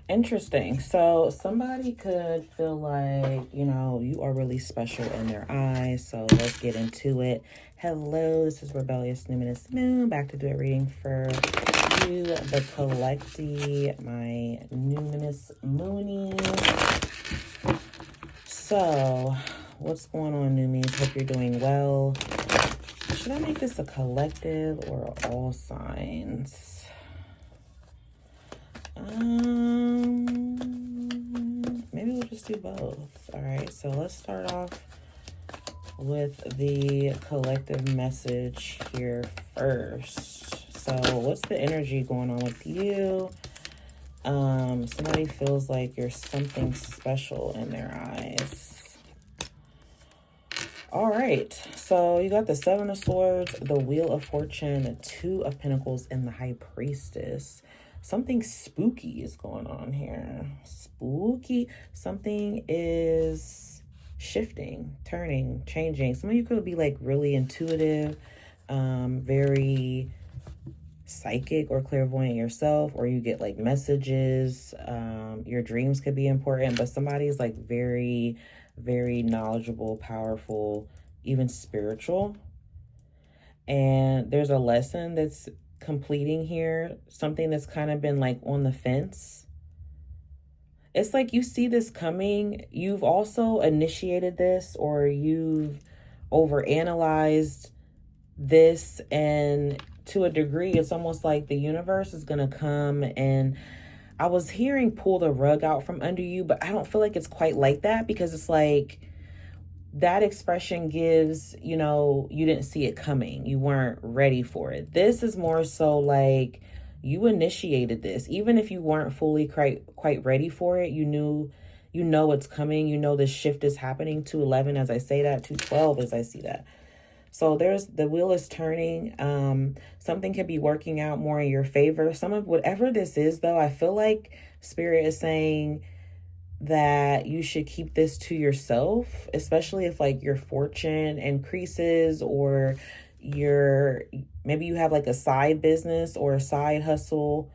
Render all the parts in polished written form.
Interesting. So somebody could feel like, you are really special in their eyes. So let's get into it. Hello, this is Rebellious Numinous Moon. Back to do a reading for you, the collective, my Numinous Moonies. So, what's going on, Numies? Hope you're doing well. Should I make this a collective or all signs? Maybe we'll just do both. All right, so let's start off with the collective message here first. So what's the energy going on with you? Somebody feels like you're something special in their eyes. All right, so you got the Seven of Swords, the Wheel of Fortune, the Two of Pentacles, and the High Priestess. Something spooky is going on here. Spooky. Something is shifting, turning, changing. Some of you could be like really intuitive, very psychic or clairvoyant yourself, or you get like messages. Your dreams could be important, but somebody's like very, very knowledgeable, powerful, even spiritual. And there's a lesson that's completing here, something that's kind of been like on the fence. It's like you see this coming. You've also initiated this, or you've overanalyzed this, and to a degree it's almost like the universe is going to come and, I was hearing, pull the rug out from under you, but I don't feel like it's quite like that, because it's like that expression gives, you didn't see it coming. You weren't ready for it. This is more so like you initiated this. Even if you weren't fully quite ready for it, you know it's coming. You know this shift is happening. 211 as I say that, 212 as I see that. So the wheel is turning. Something could be working out more in your favor. Some of whatever this is, though, I feel like Spirit is saying that you should keep this to yourself, especially if like your fortune increases, or maybe you have like a side business or a side hustle.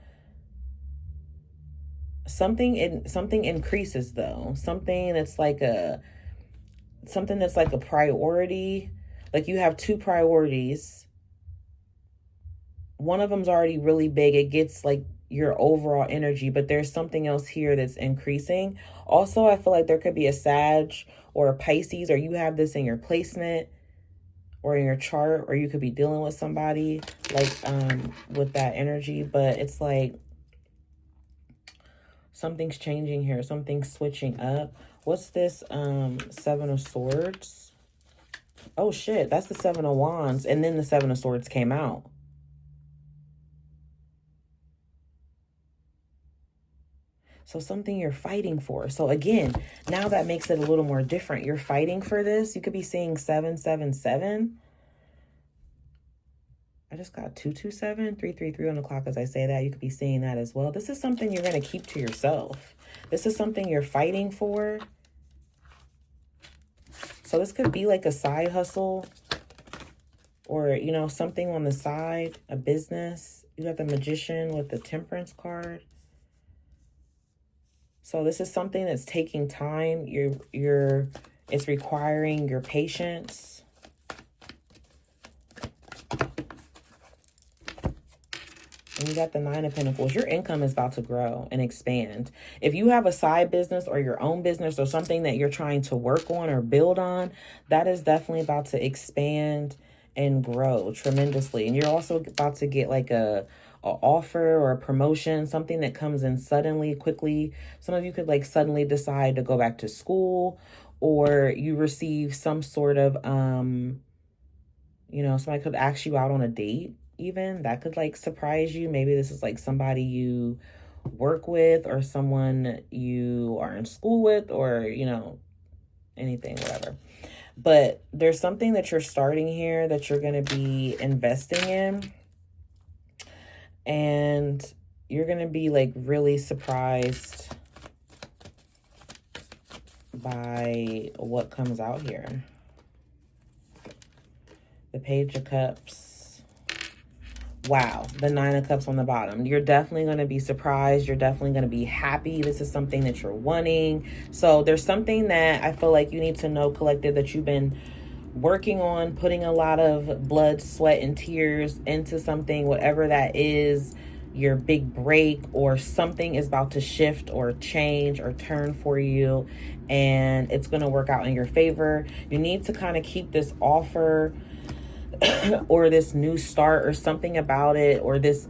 Something increases, though. Something that's like a priority. Like you have two priorities. One of them's already really big. It gets like your overall energy, but there's something else here that's increasing. Also, I feel like there could be a Sag or a Pisces, or you have this in your placement or in your chart, or you could be dealing with somebody like with that energy, but it's like something's changing here, something's switching up. What's this Seven of Swords? Oh shit, that's the Seven of Wands, and then the Seven of Swords came out. So something you're fighting for. So again, now that makes it a little more different. You're fighting for this. You could be seeing 777. I just got 227, 333 on the clock as I say that. You could be seeing that as well. This is something you're going to keep to yourself. This is something you're fighting for. So this could be like a side hustle, or, something on the side, a business. You got the Magician with the Temperance card. So this is something that's taking time. It's requiring your patience. And you got the Nine of Pentacles. Your income is about to grow and expand. If you have a side business or your own business or something that you're trying to work on or build on, that is definitely about to expand and grow tremendously. And you're also about to get like a offer or a promotion, something that comes in suddenly, quickly. Some of you could like suddenly decide to go back to school, or you receive some sort of, somebody could ask you out on a date. Even that could like surprise you. Maybe this is like somebody you work with, or someone you are in school with, or, anything, whatever. But there's something that you're starting here that you're going to be investing in. And you're going to be like really surprised by what comes out here. The Page of Cups, Wow, the Nine of Cups on the bottom. You're definitely going to be surprised. You're definitely going to be happy. This is something that you're wanting. So there's something that I feel like you need to know, collective, that you've been working on, putting a lot of blood, sweat, and tears into something, whatever that is, your big break, or something is about to shift or change or turn for you, and it's going to work out in your favor. You need to kind of keep this offer or this new start or something about it, or this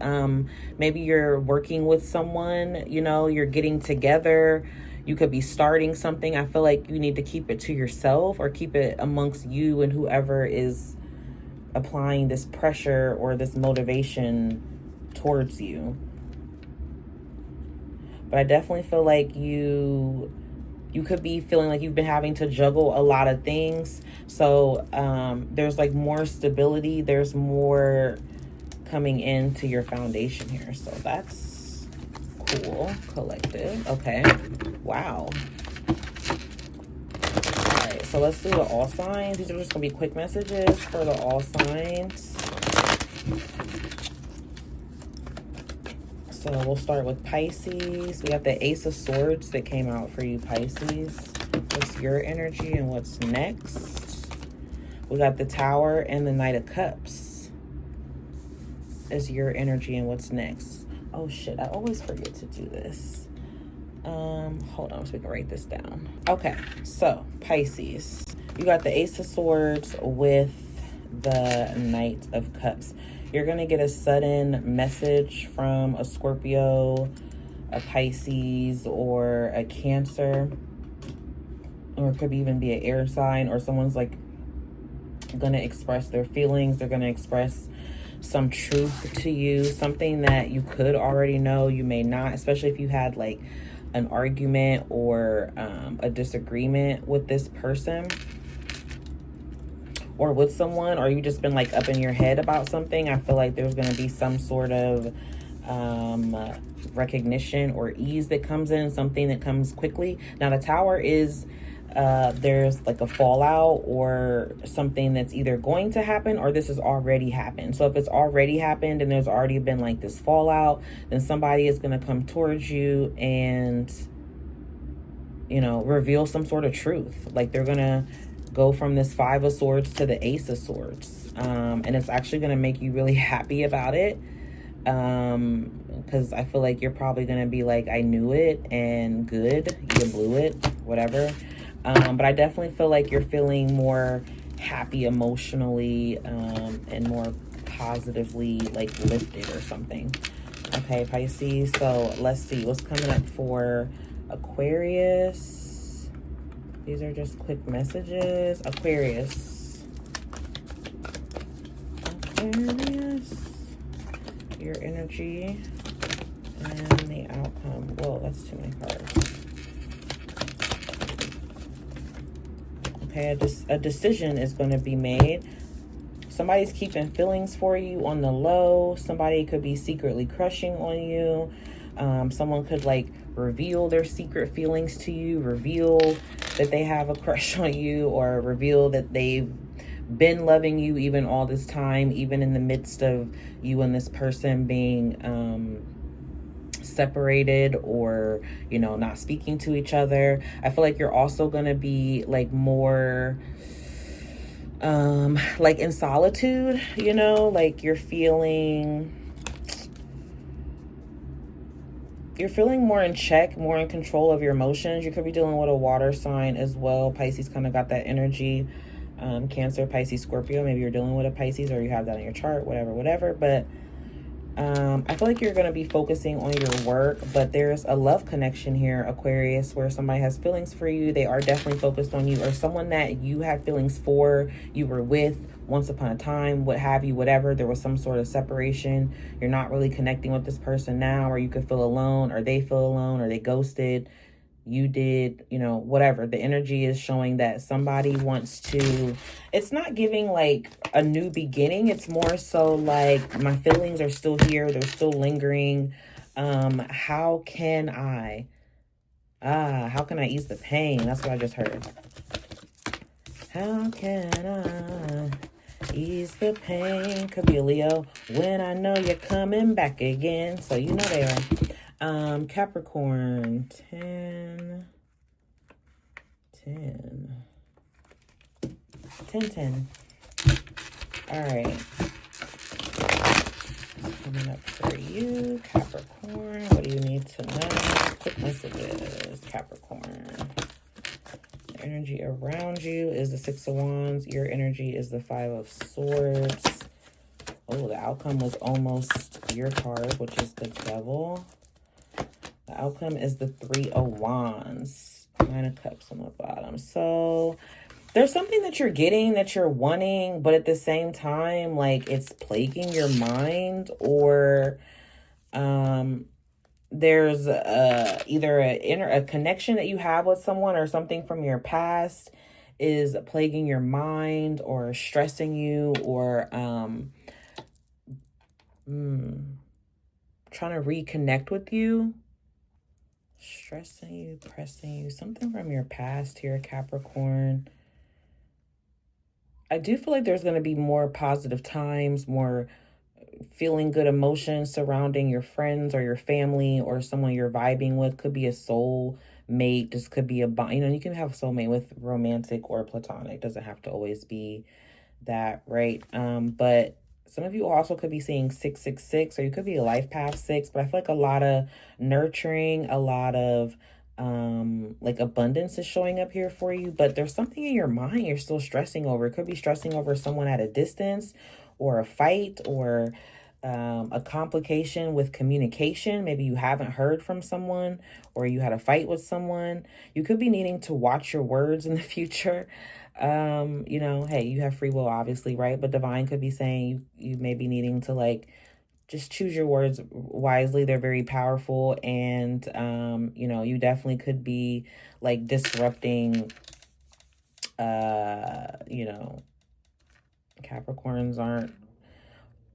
maybe you're working with someone, you know, you're getting together, you could be starting something. I feel like you need to keep it to yourself, or keep it amongst you and whoever is applying this pressure or this motivation towards you. But I definitely feel like you could be feeling like you've been having to juggle a lot of things. So there's like more stability. There's more coming into your foundation here. So that's cool, collective. Okay. Wow. All right. So let's do the all signs. These are just going to be quick messages for the all signs. So we'll start with Pisces. We got the Ace of Swords that came out for you, Pisces. What's your energy and what's next? We got the Tower and the Knight of Cups. Is your energy and what's next? Oh shit, I always forget to do this. Hold on so we can write this down. Okay, so Pisces. You got the Ace of Swords with the Knight of Cups. You're going to get a sudden message from a Scorpio, a Pisces, or a Cancer. Or it could even be an air sign, or someone's like going to express their feelings. They're going to express some truth to you, something that you could already know, you may not, especially if you had like an argument or a disagreement with this person, or with someone, or you just been like up in your head about something. I feel like there's going to be some sort of recognition or ease that comes in, something that comes quickly. Now the Tower is there's like a fallout or something that's either going to happen or this has already happened. So if it's already happened and there's already been like this fallout, then somebody is going to come towards you and, you know, reveal some sort of truth. Like they're going to go from this Five of Swords to the Ace of Swords. And it's actually going to make you really happy about it. Because I feel like you're probably going to be like, I knew it and good, you blew it, whatever. But I definitely feel like you're feeling more happy emotionally, and more positively like lifted or something. Okay, Pisces. So let's see what's coming up for Aquarius. These are just quick messages. Aquarius. Your energy and the outcome. Whoa, that's too many cards. Okay, a decision is going to be made. Somebody's keeping feelings for you on the low. Somebody could be secretly crushing on you. Someone could like reveal their secret feelings to you, reveal that they have a crush on you, or reveal that they've been loving you even all this time, even in the midst of you and this person being separated or, you know, not speaking to each other. I feel like you're also going to be like more like in solitude, you know, like you're feeling more in check, more in control of your emotions. You could be dealing with a water sign as well. Pisces kind of got that energy. Cancer, Pisces, Scorpio. Maybe you're dealing with a Pisces or you have that in your chart, whatever. But I feel like you're going to be focusing on your work, but there's a love connection here, Aquarius, where somebody has feelings for you. They are definitely focused on you, or someone that you had feelings for, you were with once upon a time, what have you, whatever. There was some sort of separation. You're not really connecting with this person now, or you could feel alone, or they feel alone, or they ghosted. You did, you know, whatever. The energy is showing that somebody wants to, it's not giving like a new beginning. It's more so like my feelings are still here. They're still lingering. How can I ease the pain? That's what I just heard. How can I Ease the pain. Could be a Leo. When I know you're coming back again. So you know they are. Capricorn. 10. 10. All right. Coming up for you, Capricorn. What do you need to know? Quick messages, Capricorn. The energy around you is the Six of Wands. Your energy is the Five of Swords. Oh, the outcome was almost your card, which is the Devil. The outcome is the Three of Wands. Nine of Cups on the bottom. So there's something that you're getting, that you're wanting, but at the same time, like, it's plaguing your mind, or there's either a connection that you have with someone, or something from your past is plaguing your mind or stressing you, or trying to reconnect with you. Stressing you, pressing you. Something from your past here, Capricorn. I do feel like there's going to be more positive times, more feeling good emotions surrounding your friends or your family or someone you're vibing with. Could be a soul mate. This could be a bond. You know, you can have a soulmate with romantic or platonic. Doesn't have to always be that, right? But some of you also could be seeing 666, or you could be a life path 6. But I feel like a lot of nurturing, a lot of like abundance is showing up here for you, but there's something in your mind you're still stressing over. It could be stressing over someone at a distance, or a fight, or a complication with communication. Maybe you haven't heard from someone, or you had a fight with someone. You could be needing to watch your words in the future. You know, hey, you have free will, obviously, right? But divine could be saying you may be needing to, like, just choose your words wisely. They're very powerful. And, you know, you definitely could be, like, disrupting, you know, Capricorns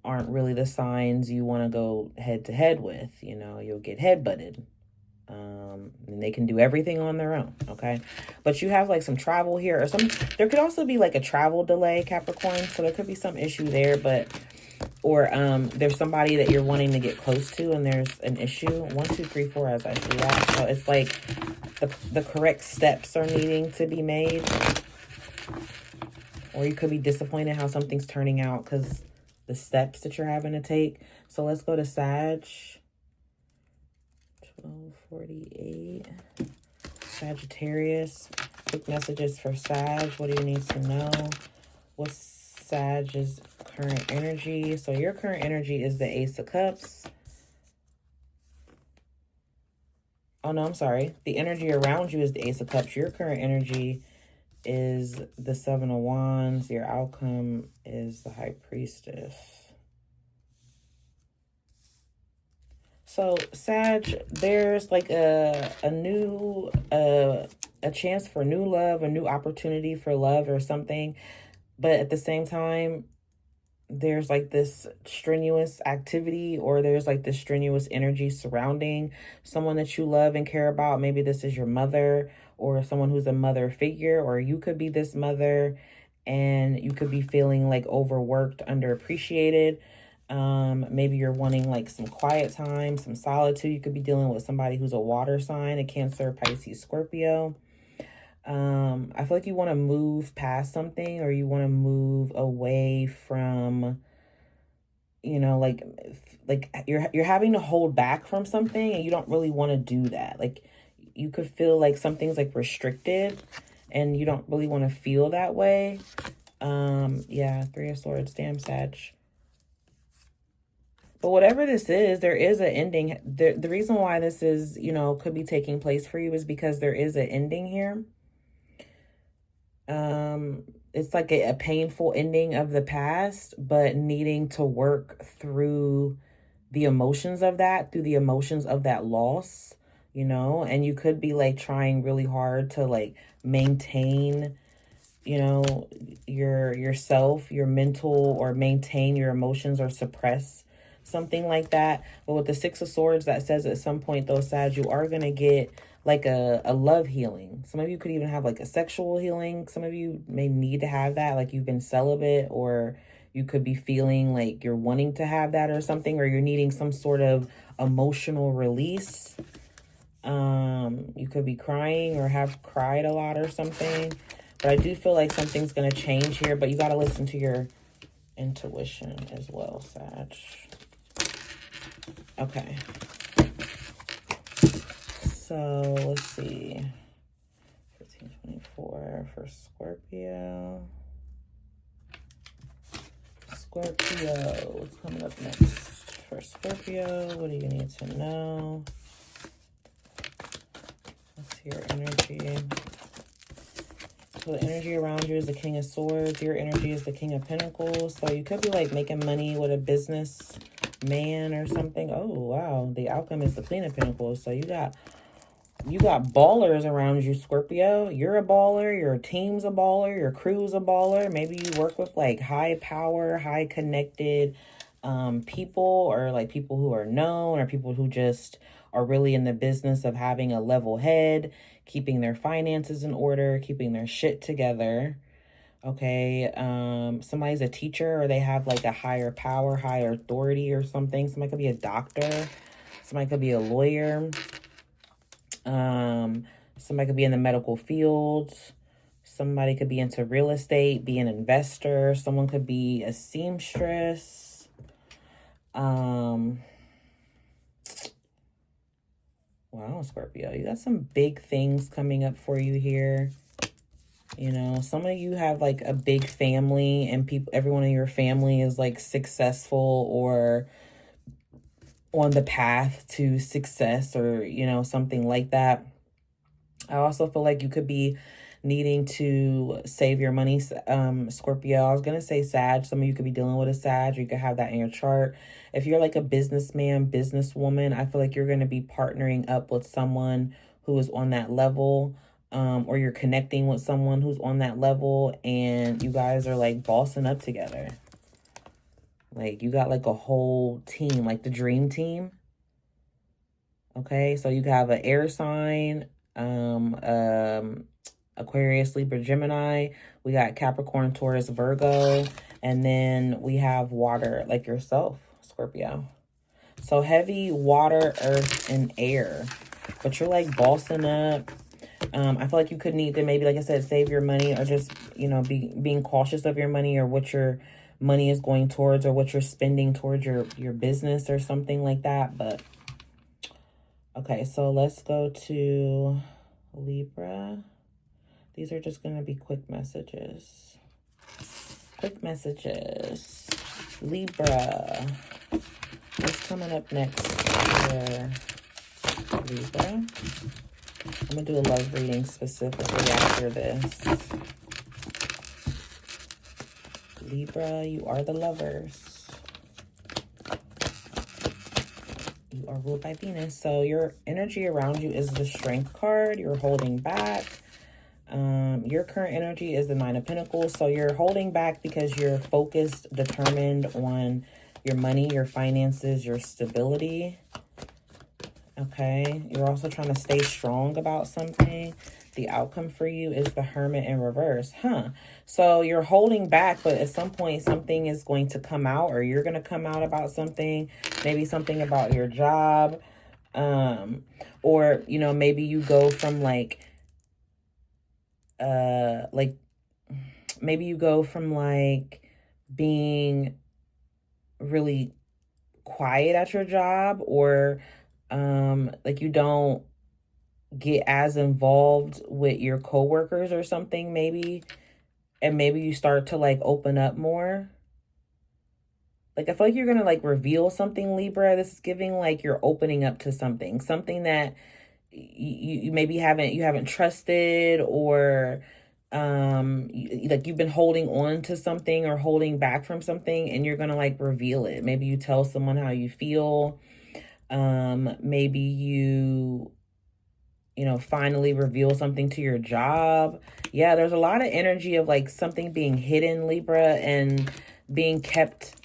aren't really the signs you want to go head to head with. You know, you'll get headbutted. And they can do everything on their own, okay? But you have, like, some travel here, or there could also be, like, a travel delay, Capricorn. So there could be some issue there, but... Or there's somebody that you're wanting to get close to, and there's an issue. 1, 2, 3, 4, as I see that. So it's like the correct steps are needing to be made. Or you could be disappointed how something's turning out because the steps that you're having to take. So let's go to Sag. 1248. Sagittarius. Quick messages for Sag. What do you need to know? What's Sag's current energy? So your current energy is the Ace of Cups. Oh, no, I'm sorry. The energy around you is the Ace of Cups. Your current energy is the Seven of Wands. Your outcome is the High Priestess. So, Sag, there's like a new, a chance for new love, a new opportunity for love or something. But at the same time, there's like this strenuous activity, or there's like this strenuous energy surrounding someone that you love and care about. Maybe this is your mother, or someone who's a mother figure, or you could be this mother and you could be feeling like overworked, underappreciated. Maybe you're wanting like some quiet time, some solitude. You could be dealing with somebody who's a water sign, a Cancer, Pisces, Scorpio. I feel like you want to move past something, or you want to move away from, you know, like you're having to hold back from something, and you don't really want to do that. Like, you could feel like something's like restricted and you don't really want to feel that way. Yeah, Three of Swords, damn Sag. But whatever this is, there is an ending. The reason why this is, you know, could be taking place for you is because there is an ending here. It's like a painful ending of the past, but needing to work through the emotions of that, through the emotions of that loss, you know. And you could be like trying really hard to like maintain, you know, yourself, your mental, or maintain your emotions, or suppress something like that. But with the Six of Swords, that says at some point though, Sag, you are going to get like a love healing. Some of you could even have like a sexual healing. Some of you may need to have that, like you've been celibate, or You could be feeling like you're wanting to have that or something, or you're needing some sort of emotional release. You could be crying or have cried a lot or something. But I do feel like something's going to change here, but you got to listen to your intuition as well, Sag. Okay. So let's see. 1524 for Scorpio. Scorpio, what's coming up next for Scorpio? What do you need to know? Let's see your energy. So the energy around you is the King of Swords. Your energy is the King of Pentacles. So you could be like making money with a business man or something. Oh, wow. The outcome is the Queen of Pentacles. So you got ballers around you, Scorpio. You're a baller. Your team's a baller. Your crew's a baller. Maybe you work with like high power, high connected people, or like people who are known, or people who just are really in the business of having a level head, keeping their finances in order, keeping their shit together. Okay, somebody's a teacher, or they have like a higher power, higher authority or something. Somebody could be a doctor. Somebody could be a lawyer. Somebody could be in the medical field. Somebody could be into real estate, be an investor. Someone could be a seamstress. Wow, Scorpio, you got some big things coming up for you here. You know, some of you have like a big family, and everyone in your family is like successful or on the path to success, or, you know, something like that. I also feel like you could be needing to save your money, Scorpio. I was going to say Sag. Some of you could be dealing with a Sag. You could have that in your chart. If you're like a businessman, businesswoman, I feel like you're going to be partnering up with someone who is on that level, or you're connecting with someone who's on that level, and you guys are like bossing up together. Like you got like a whole team, like the dream team. Okay, so you have an air sign, Aquarius, Libra, Gemini. We got Capricorn, Taurus, Virgo. And then we have water, like yourself, Scorpio. So heavy water, earth, and air. But you're like bossing up. I feel like you could need to maybe, like I said, save your money, or just, you know, being cautious of your money, or what your money is going towards, or what you're spending towards your business or something like that. But okay, so let's go to Libra. These are just going to be quick messages. Quick messages. Libra. What's coming up next for Libra? I'm going to do a love reading specifically after this. Libra, you are the lovers. You are ruled by Venus. So your energy around you is the Strength card. You're holding back. Your current energy is the Nine of Pentacles. So you're holding back because you're focused, determined on your money, your finances, your stability. Okay. You're also trying to stay strong about something. The outcome for you is the Hermit in reverse. So you're holding back, but at some point something is going to come out, or you're going to come out about something. Maybe something about your job. Or, you know, maybe you go from maybe you go from like being really quiet at your job, or like you don't get as involved with your coworkers or something, maybe, and maybe you start to like open up more. Like I feel like you're gonna like reveal something, Libra. This is giving like you're opening up to something that you maybe haven't trusted, or like you've been holding on to something or holding back from something, and you're gonna like reveal it. Maybe you tell someone how you feel. Maybe you know, finally reveal something to your job. Yeah, there's a lot of energy of like something being hidden, Libra, and being kept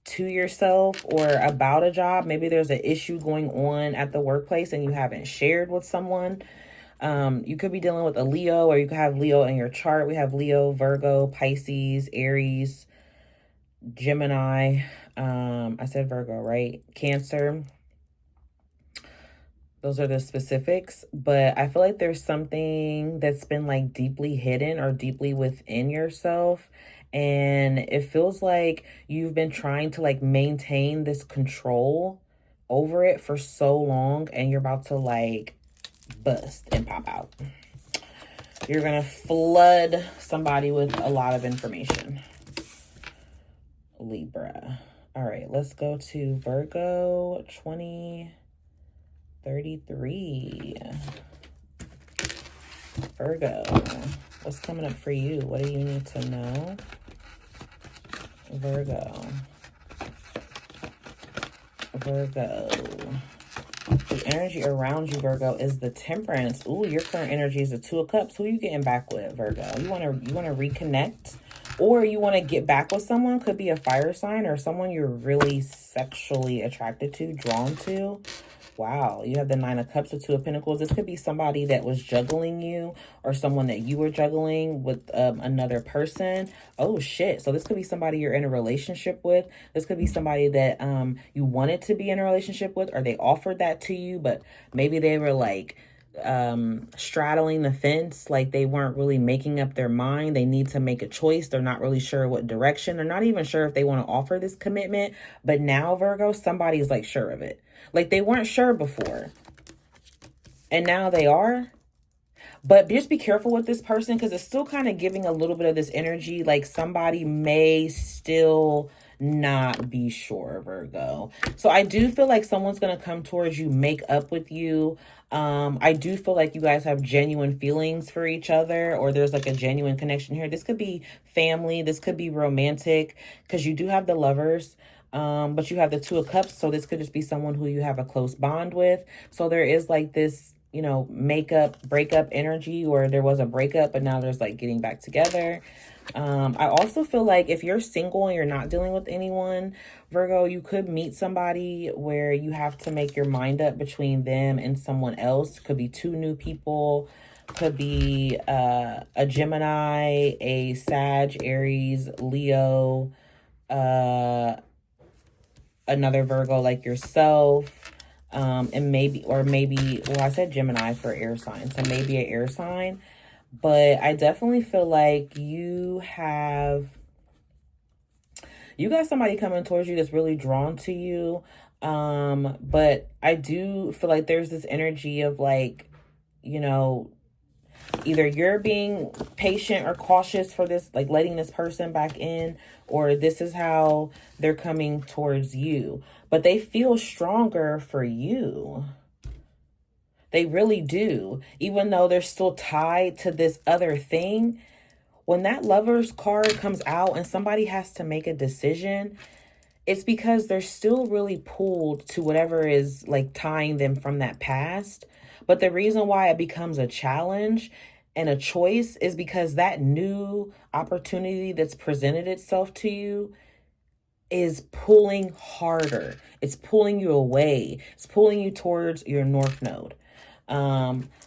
to yourself, or about a job. Maybe there's an issue going on at the workplace and you haven't shared with someone. You could be dealing with a Leo, or you could have Leo in your chart. We have Leo, Virgo, Pisces, Aries, Gemini. I said Virgo, right? Cancer. Those are the specifics, but I feel like there's something that's been like deeply hidden or deeply within yourself. And it feels like you've been trying to like maintain this control over it for so long, and you're about to like bust and pop out. You're going to flood somebody with a lot of information. Libra. All right, let's go to Virgo 2033. Virgo, what's coming up for you? What do you need to know? Virgo. Virgo. The energy around you, Virgo, is the Temperance. Ooh, your current energy is the Two of Cups. Who are you getting back with, Virgo? You want to reconnect, or you want to get back with someone. Could be a fire sign or someone you're really sexually attracted to, drawn to. Wow, you have the Nine of Cups, the Two of Pentacles. This could be somebody that was juggling you, or someone that you were juggling with another person. Oh, shit. So this could be somebody you're in a relationship with. This could be somebody that you wanted to be in a relationship with, or they offered that to you, but maybe they were like straddling the fence, like they weren't really making up their mind. They need to make a choice. They're not really sure what direction. They're not even sure if they want to offer this commitment. But now, Virgo, somebody's like sure of it. Like they weren't sure before, and now they are. But just be careful with this person, because it's still kind of giving a little bit of this energy like somebody may still not be sure, Virgo. So I do feel like someone's going to come towards you, make up with you. I do feel like you guys have genuine feelings for each other, or there's like a genuine connection here. This could be family. This could be romantic, because you do have the Lovers. But you have the Two of Cups, so this could just be someone who you have a close bond with. So there is like this, you know, breakup energy, or there was a breakup, but now there's like getting back together. I also feel like if you're single and you're not dealing with anyone, Virgo, you could meet somebody where you have to make your mind up between them and someone else. Could be two new people. Could be a Gemini, a Sag, Aries, Leo, another Virgo like yourself, and maybe, well, I said Gemini for air sign, so maybe an air sign. But I definitely feel like you got somebody coming towards you that's really drawn to you. But I do feel like there's this energy of like, you know, either you're being patient or cautious for this, like letting this person back in, or this is how they're coming towards you. But they feel stronger for you. They really do. Even though they're still tied to this other thing. When that Lovers card comes out and somebody has to make a decision, it's because they're still really pulled to whatever is like tying them from that past. But the reason why it becomes a challenge and a choice is because that new opportunity that's presented itself to you is pulling harder. It's pulling you away. It's pulling you towards your North Node.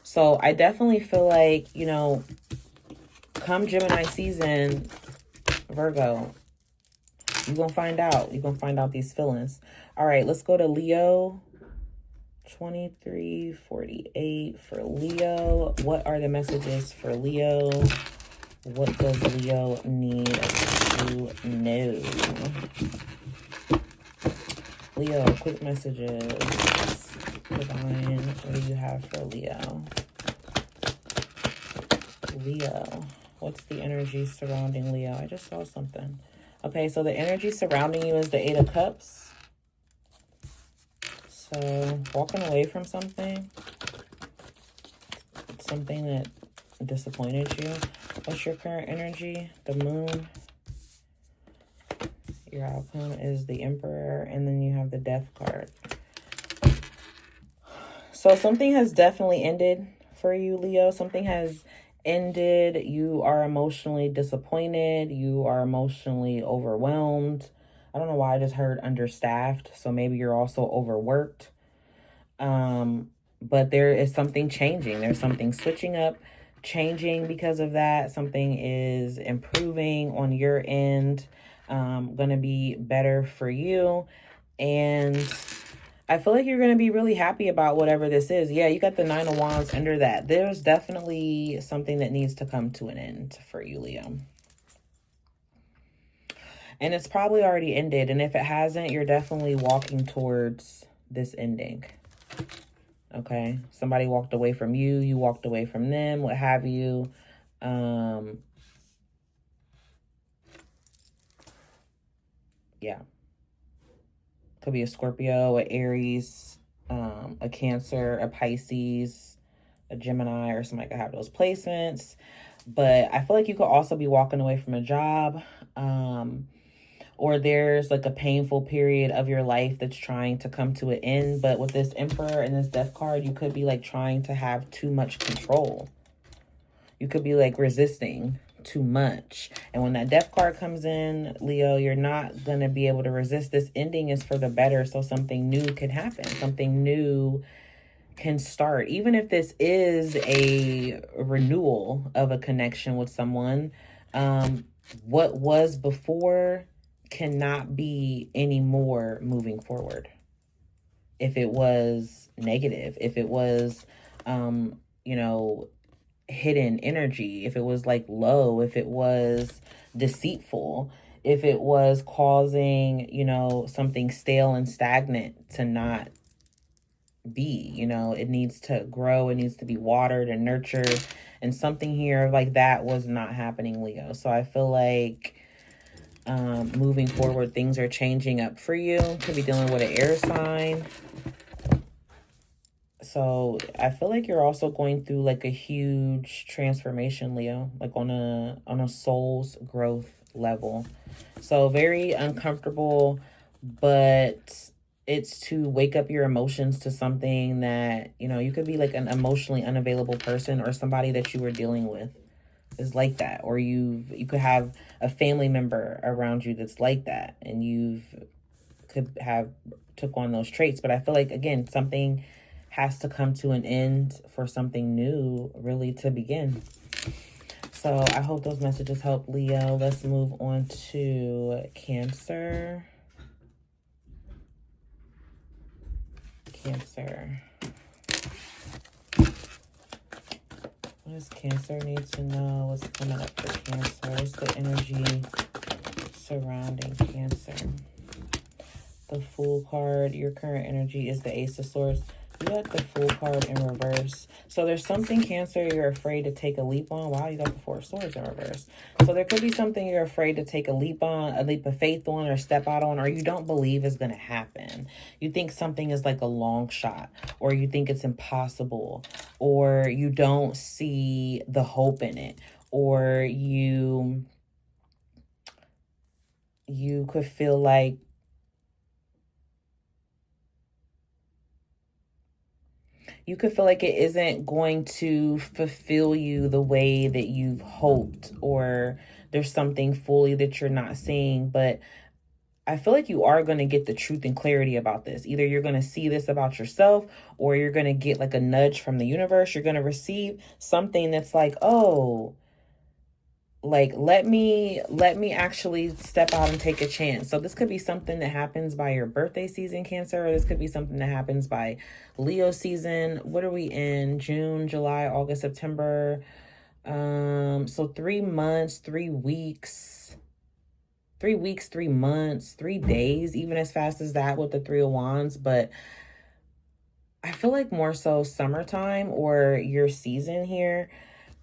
So I definitely feel like, you know, come Gemini season, Virgo, you're going to find out. You're going to find out these feelings. All right, let's go to Leo. 2348 for Leo. What are the messages for Leo? What does Leo need to know? Leo, quick messages. Divine, what do you have for Leo? Leo, what's the energy surrounding Leo? I just saw something. Okay, so the energy surrounding you is the Eight of Cups. So walking away from something that disappointed you. What's your current energy? The Moon. Your outcome is the Emperor, and then you have the Death card. So something has definitely ended for you, Leo. Something has ended. You are emotionally disappointed. You are emotionally overwhelmed. I don't know why I just heard understaffed. So maybe you're also overworked. But there is something changing. There's something switching up, changing because of that. Something is improving on your end. gonna be better for you. And I feel like you're going to be really happy about whatever this is. Yeah, you got the Nine of Wands under that. There's definitely something that needs to come to an end for you, Leo. And it's probably already ended. And if it hasn't, you're definitely walking towards this ending. Okay? Somebody walked away from you. You walked away from them. What have you. Yeah. Could be a Scorpio, a Aries, a Cancer, a Pisces, a Gemini, or somebody could have those placements. But I feel like you could also be walking away from a job, or there's like a painful period of your life that's trying to come to an end. But with this Emperor and this Death card, you could be like trying to have too much control. You could be like resisting too much. And when that Death card comes in, Leo, you're not going to be able to resist. This ending is for the better, so something new can happen. Something new can start. Even if this is a renewal of a connection with someone, what was before cannot be anymore moving forward. If it was negative, if it was, you know, hidden energy, if it was like low, if it was deceitful, if it was causing, you know, something stale and stagnant to not be, you know, it needs to grow, it needs to be watered and nurtured, and something here like that was not happening, Leo. So I feel like moving forward, things are changing up for you. Could be dealing with an air sign. So I feel like you're also going through like a huge transformation, Leo, like on a soul's growth level. So very uncomfortable, but it's to wake up your emotions to something that, you know, you could be like an emotionally unavailable person, or somebody that you were dealing with is like that, or you could have a family member around you that's like that, and could have took on those traits. But I feel like, again, something has to come to an end for something new really to begin. So I hope those messages help, Leo. Let's move on to Cancer. Cancer. What does Cancer need to know? What's coming up for Cancer? What's the energy surrounding Cancer? The Fool card. Your current energy is the Ace of Swords. You got the Fool card in reverse. So there's something, Cancer, you're afraid to take a leap on. Wow, you got the Four of Swords in reverse. So there could be something you're afraid to take a leap on, a leap of faith on, or step out on, or you don't believe is going to happen. You think something is like a long shot, or you think it's impossible, or you don't see the hope in it, or you could feel like it isn't going to fulfill you the way that you've hoped, or there's something fully that you're not seeing. But I feel like you are going to get the truth and clarity about this. Either you're going to see this about yourself, or you're going to get like a nudge from the universe. You're going to receive something that's like, oh, like, let me actually step out and take a chance. So this could be something that happens by your birthday season, Cancer, or this could be something that happens by Leo season. What are we in? June, July, August, September. So 3 months, 3 weeks, 3 weeks, 3 months, 3 days, even as fast as that with the Three of Wands. But I feel like more so summertime or your season here.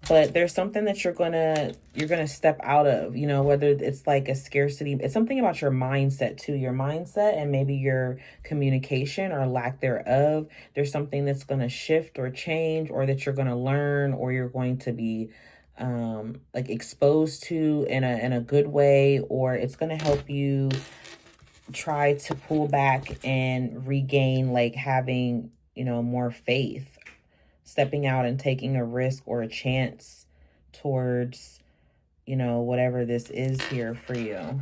But there's something that you're gonna step out of, you know, whether it's like a scarcity. It's something about your mindset too, your mindset, and maybe your communication or lack thereof. There's something that's gonna shift or change, or that you're gonna learn, or you're going to be like exposed to in a good way, or it's gonna help you try to pull back and regain like having, you know, more faith. Stepping out and taking a risk or a chance towards, you know, whatever this is here for you.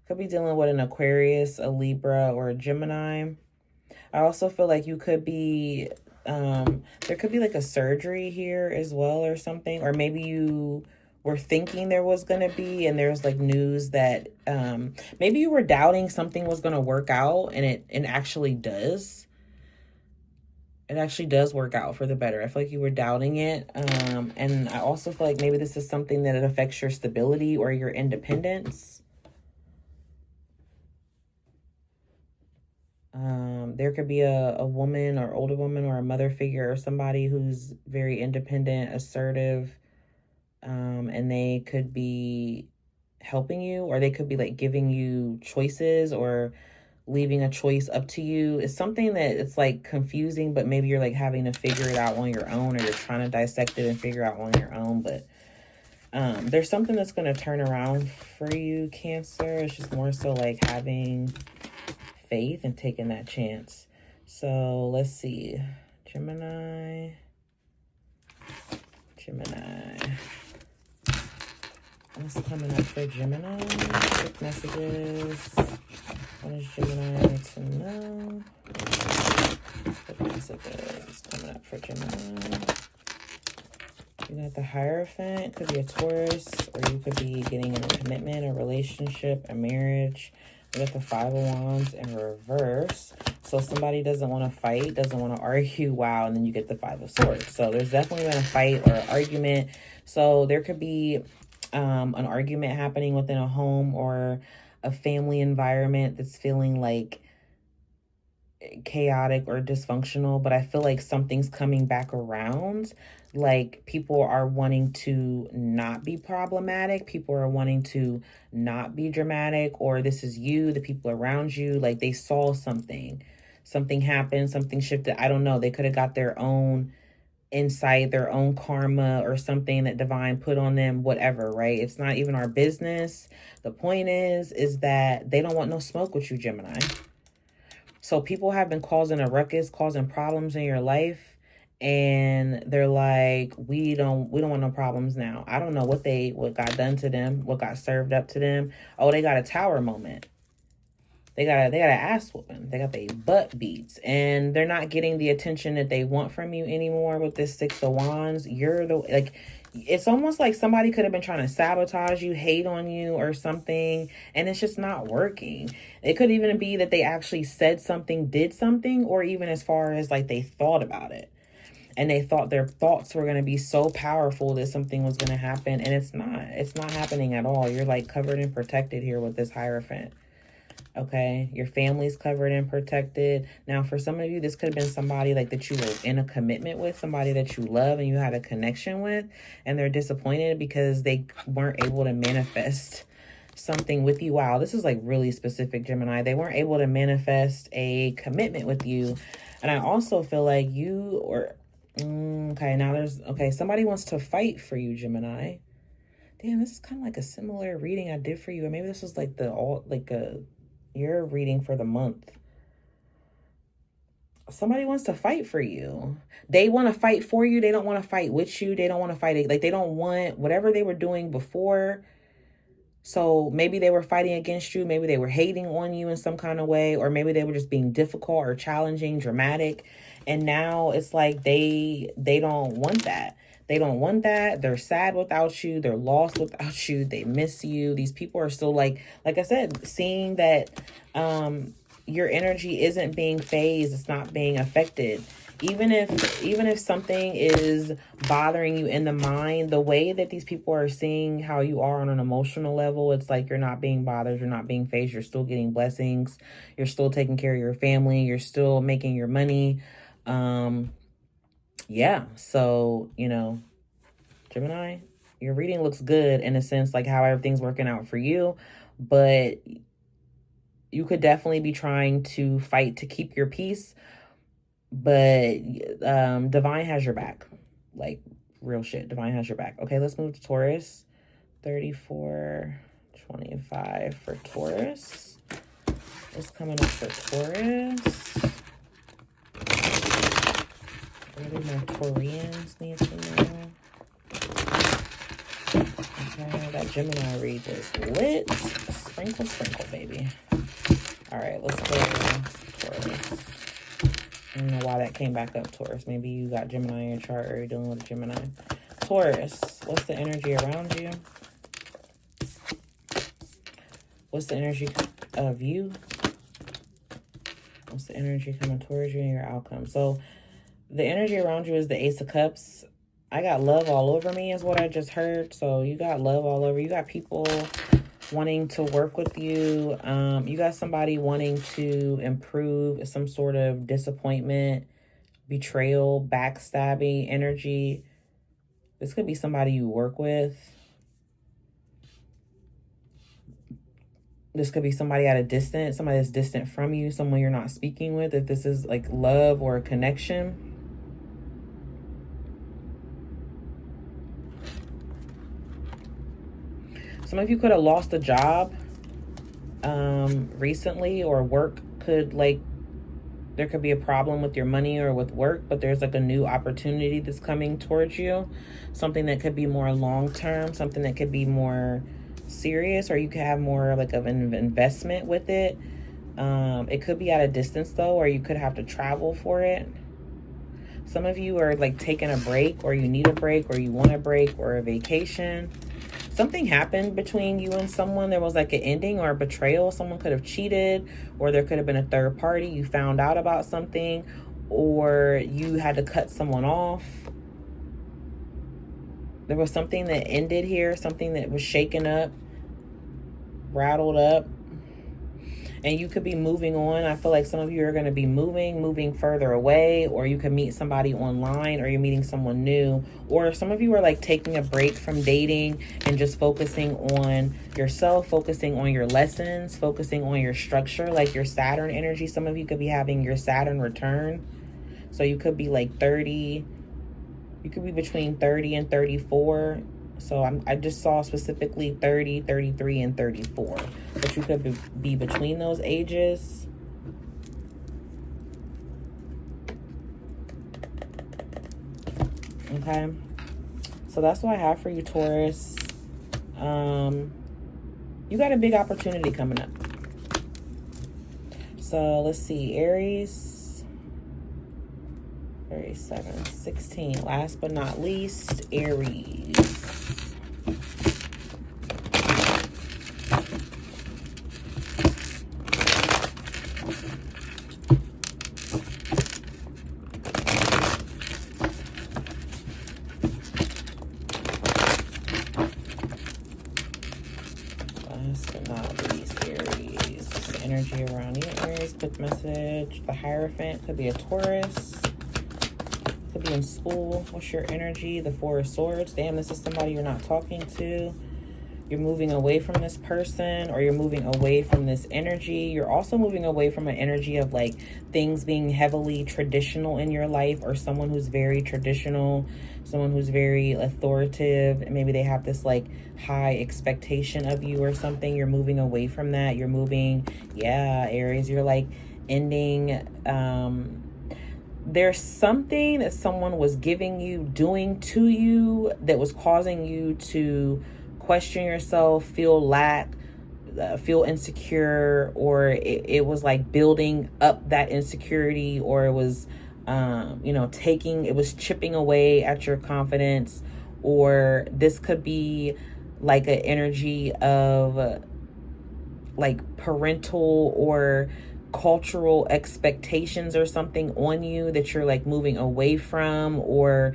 Could be dealing with an Aquarius, a Libra, or a Gemini. I also feel like you could be, there could be like a surgery here as well or something. Or maybe you were thinking there was going to be, and there's like news that maybe you were doubting something was going to work out, and it actually does. It actually does work out for the better. I feel like you were doubting it. And I also feel like maybe this is something that it affects your stability or your independence. There could be a woman or older woman or a mother figure or somebody who's very independent, assertive, and they could be helping you, or they could be like giving you choices or leaving a choice up to you. It's something that it's like confusing, but maybe you're like having to figure it out on your own, or you're trying to dissect it and figure out on your own. But there's something that's going to turn around for you, Cancer. It's just more so like having faith and taking that chance. So let's see. Gemini. What's coming up for Gemini? Quick messages. What is Gemini need to know? Quick messages coming up for Gemini. You got the Hierophant. Could be a Taurus, or you could be getting in a commitment, a relationship, a marriage. We got the Five of Wands in reverse. So somebody doesn't want to fight, doesn't want to argue. Wow. And then you get the Five of Swords. So there's definitely been a fight or an argument. So there could be an argument happening within a home or a family environment that's feeling like chaotic or dysfunctional. But I feel like something's coming back around. Like people are wanting to not be problematic. People are wanting to not be dramatic, or this is you, the people around you. Like they saw something happened, something shifted. I don't know. They could have got their own insight, their own karma, or something that divine put on them, whatever, right? It's not even our business. The point is that they don't want no smoke with you, Gemini. So people have been causing a ruckus, causing problems in your life. And they're like, we don't want no problems now. I don't know what got done to them, what got served up to them. Oh, they got a tower moment. They got an ass whooping. They got their butt beats, and they're not getting the attention that they want from you anymore with this Six of Wands. It's almost like somebody could have been trying to sabotage you, hate on you or something, and it's just not working. It could even be that they actually said something, did something, or even as far as like they thought about it. And they thought their thoughts were going to be so powerful that something was going to happen. And it's not happening at all. You're like covered and protected here with this Hierophant. Okay. Your family's covered and protected. Now, for some of you, this could have been somebody like that you were in a commitment with, somebody that you love and you had a connection with, and they're disappointed because they weren't able to manifest something with you. Wow. This is like really specific, Gemini. They weren't able to manifest a commitment with you. And I also feel like somebody wants to fight for you, Gemini. Damn, this is kind of like a similar reading I did for you. Or maybe this was like your reading for the month. Somebody wants to fight for you. They want to fight for you. They don't want to fight with you. They don't want to fight. Like they don't want whatever they were doing before. So maybe they were fighting against you. Maybe they were hating on you in some kind of way. Or maybe they were just being difficult or challenging, dramatic. And now it's like they don't want that. They don't want that. They're sad without you. They're lost without you. They miss you. These people are still like I said, seeing that your energy isn't being phased. It's not being affected. Even if something is bothering you in the mind, the way that these people are seeing how you are on an emotional level, it's like you're not being bothered. You're not being phased. You're still getting blessings. You're still taking care of your family. You're still making your money. Yeah. So, Gemini, your reading looks good in a sense, like how everything's working out for you, but you could definitely be trying to fight to keep your peace. But divine has your back. Like real shit. Divine has your back. Okay, let's move to Taurus. 3425 for Taurus. What's coming up for Taurus? What do my Taurians need to know? Okay, that Gemini read is lit. Sprinkle, sprinkle, baby. All right, let's go Taurus. I don't know why that came back up, Taurus. Maybe you got Gemini in your chart or you're dealing with a Gemini. Taurus, what's the energy around you? What's the energy of you? What's the energy coming towards you and your outcome? So the energy around you is the Ace of Cups. I got love all over me is what I just heard. So you got love all over. You got people wanting to work with you. You got somebody wanting to improve, some sort of disappointment, betrayal, backstabbing energy. This could be somebody you work with. This could be somebody at a distance, somebody that's distant from you, someone you're not speaking with, if this is like love or a connection. Some of you could have lost a job recently, or work could there could be a problem with your money or with work, but there's like a new opportunity that's coming towards you. Something that could be more long-term, something that could be more serious, or you could have more like of an investment with it. It could be at a distance though, or you could have to travel for it. Some of you are like taking a break, or you need a break, or you want a break or a vacation. Something happened between you and someone. There was like an ending or a betrayal. Someone could have cheated, or there could have been a third party. You found out about something, or you had to cut someone off. There was something that ended here, something that was shaken up, rattled up, and you could be moving on. I feel like some of you are going to be moving further away, or you could meet somebody online, or you're meeting someone new, or some of you are like taking a break from dating and just focusing on yourself, focusing on your lessons, focusing on your structure, like your Saturn energy. Some of you could be having your Saturn return. So you could be like 30, you could be between 30 and 34. So I just saw specifically 30, 33, and 34. But you could be between those ages. Okay. So that's what I have for you, Taurus. You got a big opportunity coming up. So let's see. Aries. 37, 16. Last but not least, Aries. Last but not least, Aries. The energy around you, Aries. Quick message. The Hierophant could be a Taurus. Could be in school. What's your energy? The Four of Swords. Damn, this is somebody you're not talking to. You're moving away from this person, or you're moving away from this energy. You're also moving away from an energy of like things being heavily traditional in your life, or someone who's very traditional, someone who's very authoritative, and maybe they have this like high expectation of you or something. You're moving away from that. You're moving, yeah, Aries, you're like ending, there's something that someone was giving you, doing to you, that was causing you to question yourself, feel lack, feel insecure, or it was like building up that insecurity, or it was, it was chipping away at your confidence. Or this could be like an energy of like parental or cultural expectations or something on you that you're like moving away from, or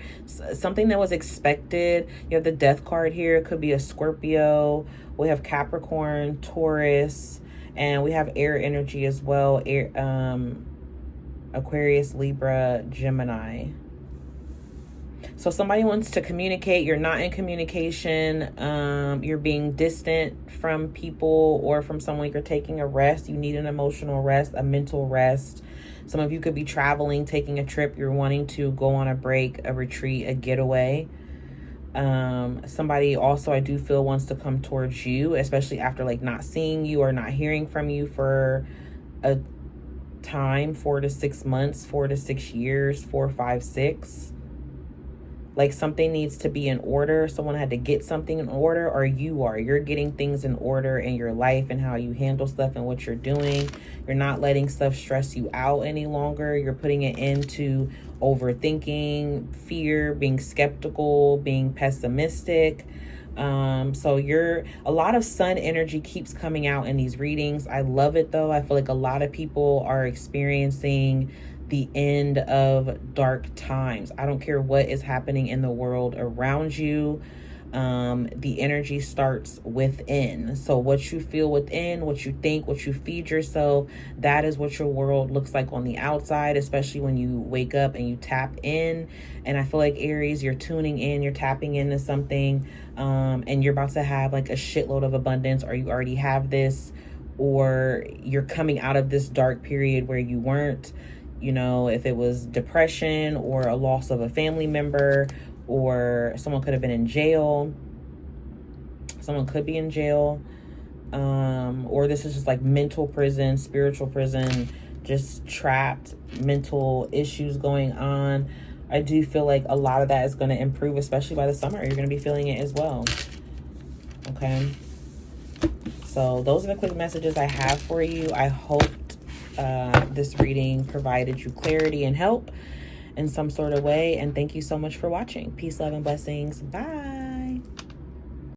something that was expected. You have the Death card here. It could be a Scorpio. We have Capricorn, Taurus, and we have air energy as well. Aquarius, Libra, Gemini. So somebody wants to communicate. You're not in communication. You're being distant from people, or from someone. You're taking a rest. You need an emotional rest, a mental rest. Some of you could be traveling, taking a trip. You're wanting to go on a break, a retreat, a getaway. Somebody also, I do feel, wants to come towards you, especially after like not seeing you or not hearing from you for a time, 4 to 6 months, 4 to 6 years, 4, 5, 6. like something needs to be in order. Someone had to get something in order, or you're getting things in order in your life and how you handle stuff and what you're doing. You're not letting stuff stress you out any longer. You're putting it into overthinking, fear, being skeptical, being pessimistic. So a lot of sun energy keeps coming out in these readings. I love it though. I feel like a lot of people are experiencing the end of dark times. I don't care what is happening in the world around you. The energy starts within. So what you feel within, what you think, what you feed yourself, that is what your world looks like on the outside, especially when you wake up and you tap in. And I feel like Aries, you're tuning in, you're tapping into something, and you're about to have like a shitload of abundance, or you already have this, or you're coming out of this dark period where you weren't. You know, if it was depression or a loss of a family member, or someone could have been in jail. Someone could be in jail. Or this is just like mental prison, spiritual prison, just trapped, mental issues going on. I do feel like a lot of that is going to improve, especially by the summer. You're going to be feeling it as well. Okay. So those are the quick messages I have for you. I hope this reading provided you clarity and help in some sort of way. And thank you so much for watching. Peace, love, and blessings. Bye.